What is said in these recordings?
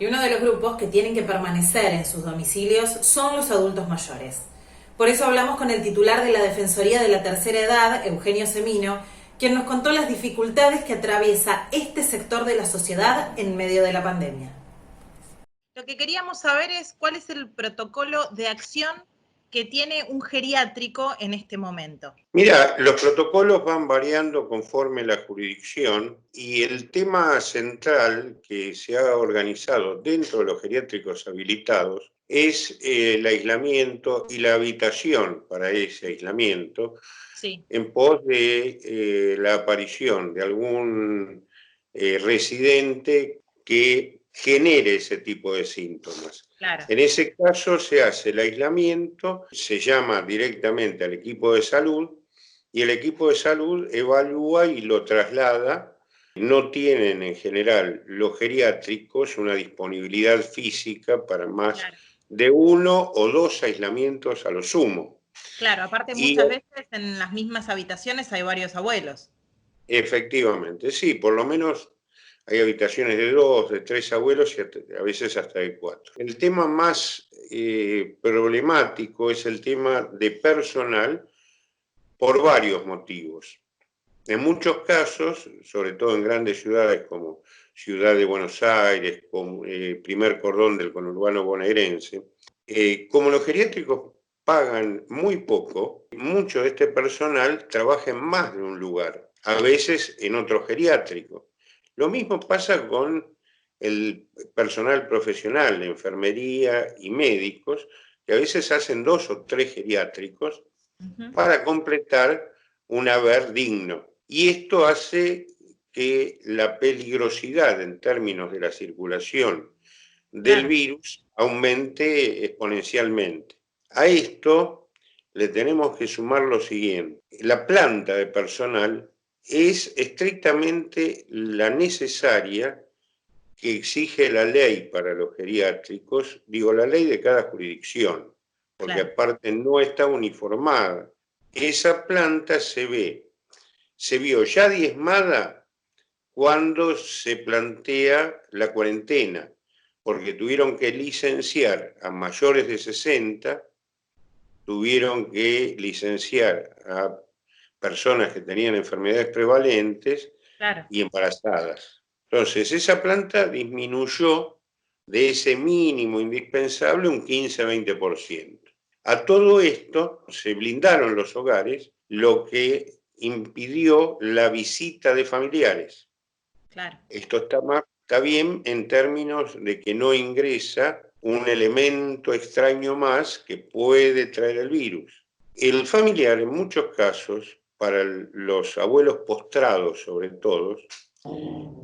Y uno de los grupos que tienen que permanecer en sus domicilios son los adultos mayores. Por eso hablamos con el titular de la Defensoría de la Tercera Edad, Eugenio Semino, quien nos contó las dificultades que atraviesa este sector de la sociedad en medio de la pandemia. Lo que queríamos saber es cuál es el protocolo de acción que tiene un geriátrico en este momento. Mira, los protocolos van variando conforme la jurisdicción y el tema central que se ha organizado dentro de los geriátricos habilitados es el aislamiento y la habitación para ese aislamiento, Sí. en pos de la aparición de algún residente que genere ese tipo de síntomas. Claro. En ese caso se hace el aislamiento, se llama directamente al equipo de salud y el equipo de salud evalúa y lo traslada. No tienen en general los geriátricos una disponibilidad física para más de 1 o 2 aislamientos a lo sumo. Claro, aparte muchas veces en las mismas habitaciones hay varios abuelos. Efectivamente, sí, por lo menos hay habitaciones de 2, de 3 abuelos y a veces hasta de 4. El tema más problemático es el tema de personal por varios motivos. En muchos casos, sobre todo en grandes ciudades como Ciudad de Buenos Aires, como primer cordón del conurbano bonaerense, como los geriátricos pagan muy poco, mucho de este personal trabaja en más de un lugar, a veces en otro geriátrico. Lo mismo pasa con el personal profesional de enfermería y médicos, que a veces hacen 2 o 3 geriátricos para completar un haber digno. Y esto hace que la peligrosidad en términos de la circulación del virus aumente exponencialmente. A esto le tenemos que sumar lo siguiente. La planta de personal es estrictamente la necesaria que exige la ley para los geriátricos, digo la ley de cada jurisdicción, porque aparte no está uniformada. Esa planta se vio ya diezmada cuando se plantea la cuarentena, porque tuvieron que licenciar a mayores de 60, tuvieron que licenciar a personas que tenían enfermedades prevalentes y embarazadas. Entonces, esa planta disminuyó de ese mínimo indispensable un 15-20%. A todo esto se blindaron los hogares, lo que impidió la visita de familiares. Claro. Esto está bien en términos de que no ingresa un elemento extraño más que puede traer el virus. El familiar, en muchos casos, para los abuelos postrados sobre todo,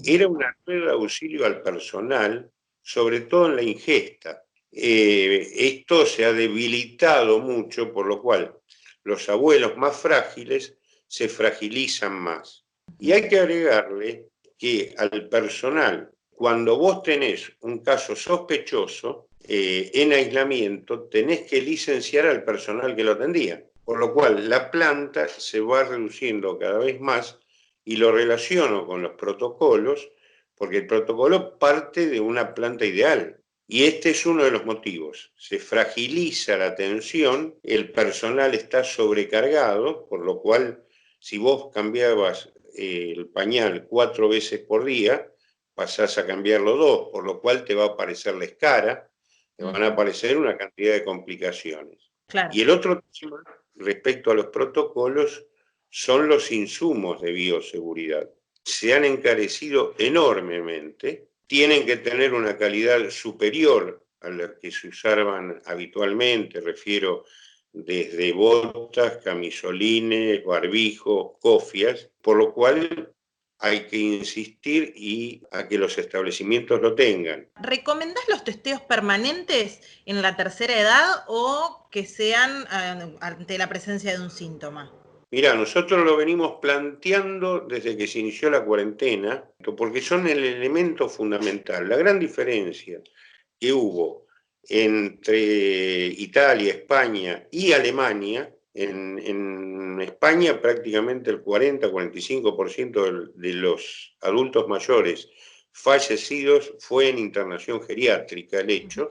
era una red de auxilio al personal, sobre todo en la ingesta. Esto se ha debilitado mucho, por lo cual los abuelos más frágiles se fragilizan más. Y hay que agregarle que al personal, cuando vos tenés un caso sospechoso, en aislamiento, tenés que licenciar al personal que lo atendía. Por lo cual la planta se va reduciendo cada vez más y lo relaciono con los protocolos, porque el protocolo parte de una planta ideal. Y este es uno de los motivos. Se fragiliza la atención, el personal está sobrecargado, por lo cual si vos cambiabas el pañal 4 veces por día, pasás a cambiarlo 2, por lo cual te va a aparecer la escara, te van a aparecer una cantidad de complicaciones. Y el otro tema respecto a los protocolos son los insumos de bioseguridad. Se han encarecido enormemente, tienen que tener una calidad superior a la que se usaban habitualmente, refiero desde botas, camisolines, barbijos, cofias, por lo cual hay que insistir y a que los establecimientos lo tengan. ¿Recomendás los testeos permanentes en la tercera edad o que sean ante la presencia de un síntoma? Mirá, nosotros lo venimos planteando desde que se inició la cuarentena, porque son el elemento fundamental. La gran diferencia que hubo entre Italia, España y Alemania, en España prácticamente el 40-45% de los adultos mayores fallecidos fue en internación geriátrica el hecho,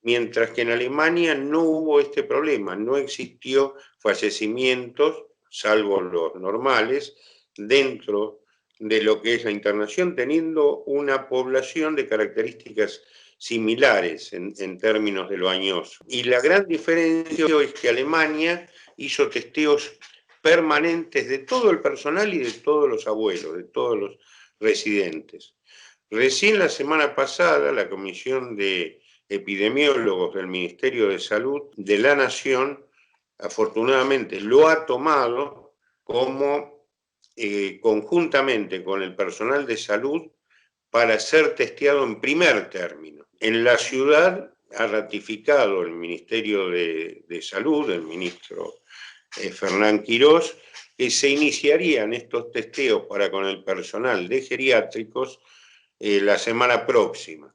mientras que en Alemania no hubo este problema, no existió fallecimientos, salvo los normales, dentro de lo que es la internación, teniendo una población de características similares en términos de lo añoso. Y la gran diferencia es que Alemania hizo testeos permanentes de todo el personal y de todos los abuelos, de todos los residentes. Recién la semana pasada, la Comisión de Epidemiólogos del Ministerio de Salud de la Nación, afortunadamente, lo ha tomado como conjuntamente con el personal de salud para ser testeado en primer término. En la ciudad ha ratificado el Ministerio de Salud, el ministro Fernán Quirós, que se iniciarían estos testeos para con el personal de geriátricos la semana próxima.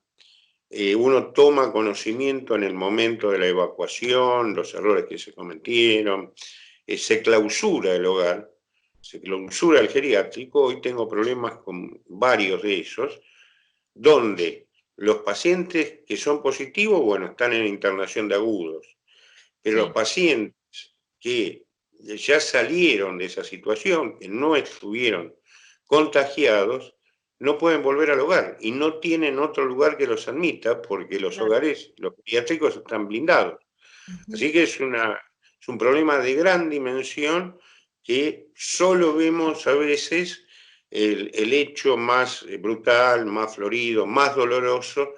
Uno toma conocimiento en el momento de la evacuación, los errores que se cometieron, se clausura el hogar, se clausura el geriátrico. Hoy tengo problemas con varios de esos, donde los pacientes que son positivos, bueno, están en internación de agudos, pero los pacientes que ya salieron de esa situación, que no estuvieron contagiados, no pueden volver al hogar y no tienen otro lugar que los admita porque los hogares, los pediátricos están blindados. Así que es un problema de gran dimensión que solo vemos a veces el hecho más brutal, más florido, más doloroso,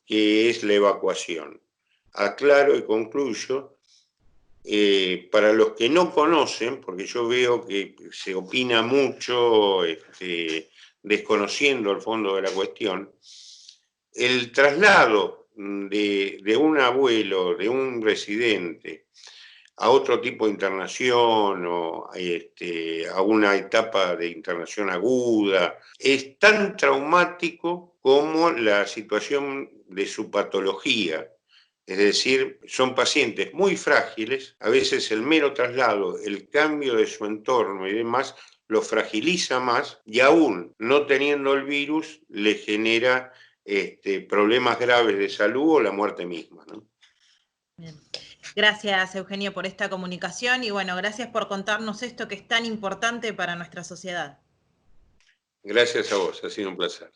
que es la evacuación. Aclaro y concluyo, para los que no conocen, porque yo veo que se opina mucho, desconociendo el fondo de la cuestión, el traslado de un abuelo, de un residente, a otro tipo de internación o a una etapa de internación aguda, es tan traumático como la situación de su patología. Es decir, son pacientes muy frágiles, a veces el mero traslado, el cambio de su entorno y demás, lo fragiliza más y aún no teniendo el virus le genera problemas graves de salud o la muerte misma, ¿no? Bien. Gracias, Eugenio, por esta comunicación y bueno, gracias por contarnos esto que es tan importante para nuestra sociedad. Gracias a vos, ha sido un placer.